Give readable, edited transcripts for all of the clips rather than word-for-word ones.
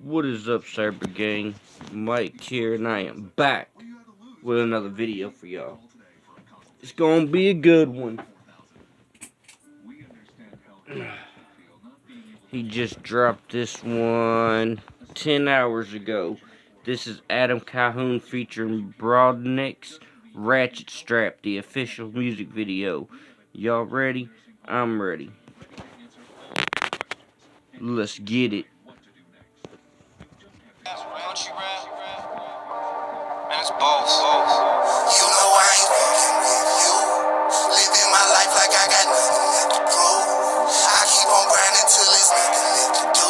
What is up, Cyber Gang? Mike here, and I am back with another video for y'all. It's gonna be a good one. He just dropped this one 10 hours ago. This is Adam Calhoun featuring Broadneck's Ratchet Strap, the official music video. Y'all ready? I'm ready. Let's get it. Man, it's both. You know I ain't fucking with you. Living my life like I got nothing left to prove. I keep on grinding till there's nothing left to do.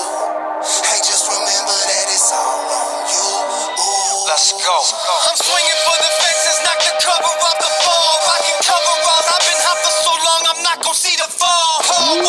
Hey, just remember that it's all on you. Ooh. Let's go. I'm swinging for the fences, knock the cover off the ball. Rocking coveralls, I've been hot for so long, I'm not gon' see the fall. Call me,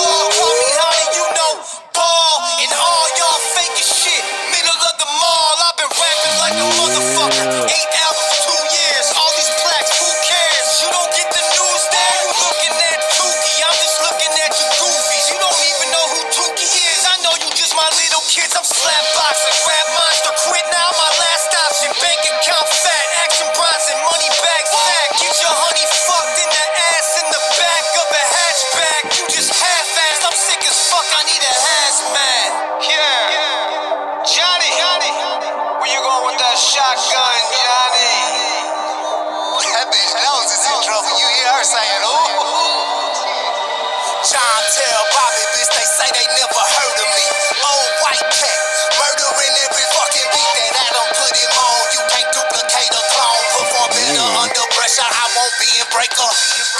how do you know? Ball, and all y'all fake as shit. Middle of the mall, I've been rapping like a motherfucker. 8 albums, 2 years, all these plaques, who cares? You don't get the news there, you looking at Tukey. I'm just looking at you goofies. You don't even know who Tukey is. I know you just my little kids. I'm slap boxing, rap monster, quit now, my last option. Bank account fat, action bronson, money bag fat. Get your honey fucked in the ass in the back of a hatchback. You just half-assed, I'm sick as fuck, I need a hazmat. Yeah. Johnny, where you going with that shotgun, Johnny? That bitch knows it's in trouble. You hear her saying, ooh. John tell Bobby, bitch, they say they never heard of me. Old white cat, murdering every fucking beat that Adam put him on. You can't duplicate a clone. Perform better under pressure, I won't be in breaker.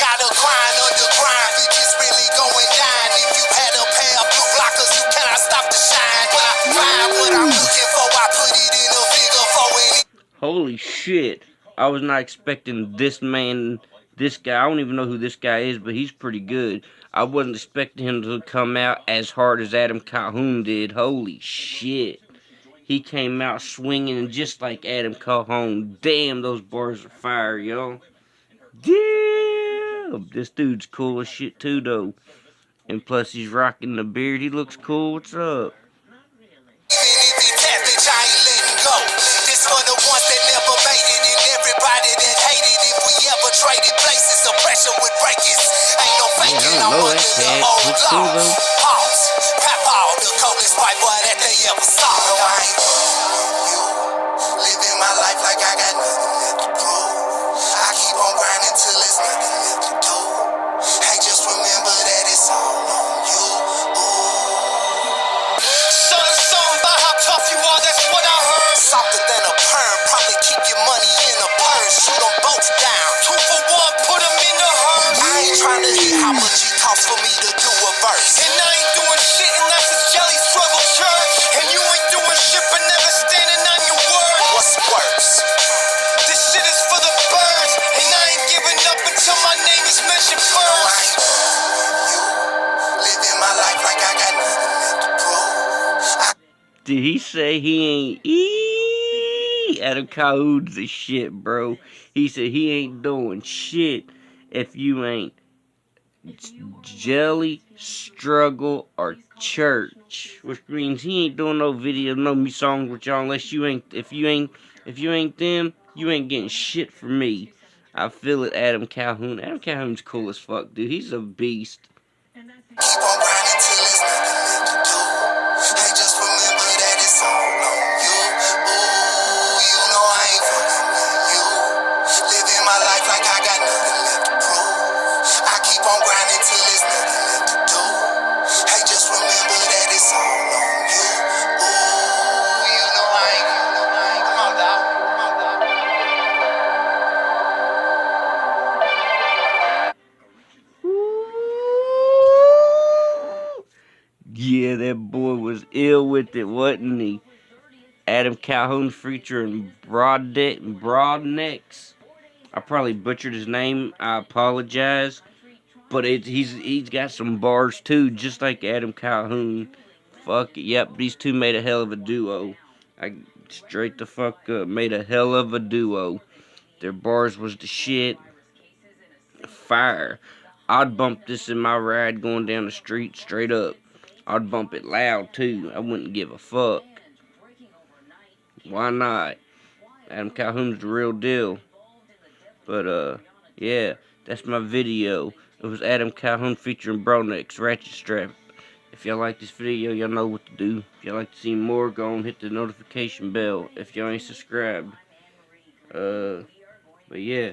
Gotta grind underground, bitches really going down. If you had a pair of blue blockers, you cannot stop the shine. When I find what I'm looking for, I put it in a figure for it. Holy shit. I was not expecting this guy. I don't even know who this guy is, but he's pretty good. I wasn't expecting him to come out as hard as Adam Calhoun did. Holy shit. He came out swinging just like Adam Calhoun. Damn, those bars are fire, y'all. Damn. This dude's cool as shit, too, though. And plus, he's rocking the beard. He looks cool. What's up? For the ones that never made it and everybody that hated if we ever traded places, the pressure would break us. Ain't no faking, I'm under the old laws. Pause, pap all the coldest white boy that they ever saw. No, I ain't you. Living my life like I got nothing left to prove. I keep on grinding till there's nothing left to do. Hey, just remember that it's all on you. Ooh. Something about how tough you are, that's what I heard. Softer than a perm, probably keep your money in a purse. Shoot them both down, 2 for 1, put them in the hearse. I ain't trying to hear how much it costs for me to do a verse. And I ain't doing shit unless it's Jelly Struggle Church. And you ain't doing shit but never standing on your word. What's worse? This shit is for the birds, and I ain't giving up until my name is mentioned first. I ain't you. Living my life like I got nothing left to prove. Did he say he ain't Adam Calhoun's the shit, bro. He said he ain't doing shit if you ain't Jelly, Struggle, or Church. Which means he ain't doing no video, no me songs with y'all unless you ain't if you ain't them, you ain't getting shit from me. I feel it, Adam Calhoun. Adam Calhoun's cool as fuck, dude. He's a beast. Keep on grinding till there's nothing left to do. Hey, just remember that it's all on you. Ooh, you know I ain't fucking with you. Living my life like I got nothing left to prove. I keep on grinding till there's nothing left to do. Hey, just remember that it's all on you. Ooh, you know I ain't. Come on, dog. Yeah, that boy was ill with it, wasn't he? Adam Calhoun featuring Broadnecks. I probably butchered his name. I apologize. But he's got some bars too, just like Adam Calhoun. Fuck it. Yep, these two made a hell of a duo. I straight the fuck up. Made a hell of a duo. Their bars was the shit. Fire. I'd bump this in my ride going down the street straight up. I'd bump it loud too. I wouldn't give a fuck. Why not? Adam Calhoun's the real deal. But yeah, that's my video. It was Adam Calhoun featuring Bronex Ratchet Strap. If y'all like this video, y'all know what to do. If y'all like to see more, go and hit the notification bell if y'all ain't subscribed. But yeah,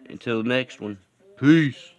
until next one, peace.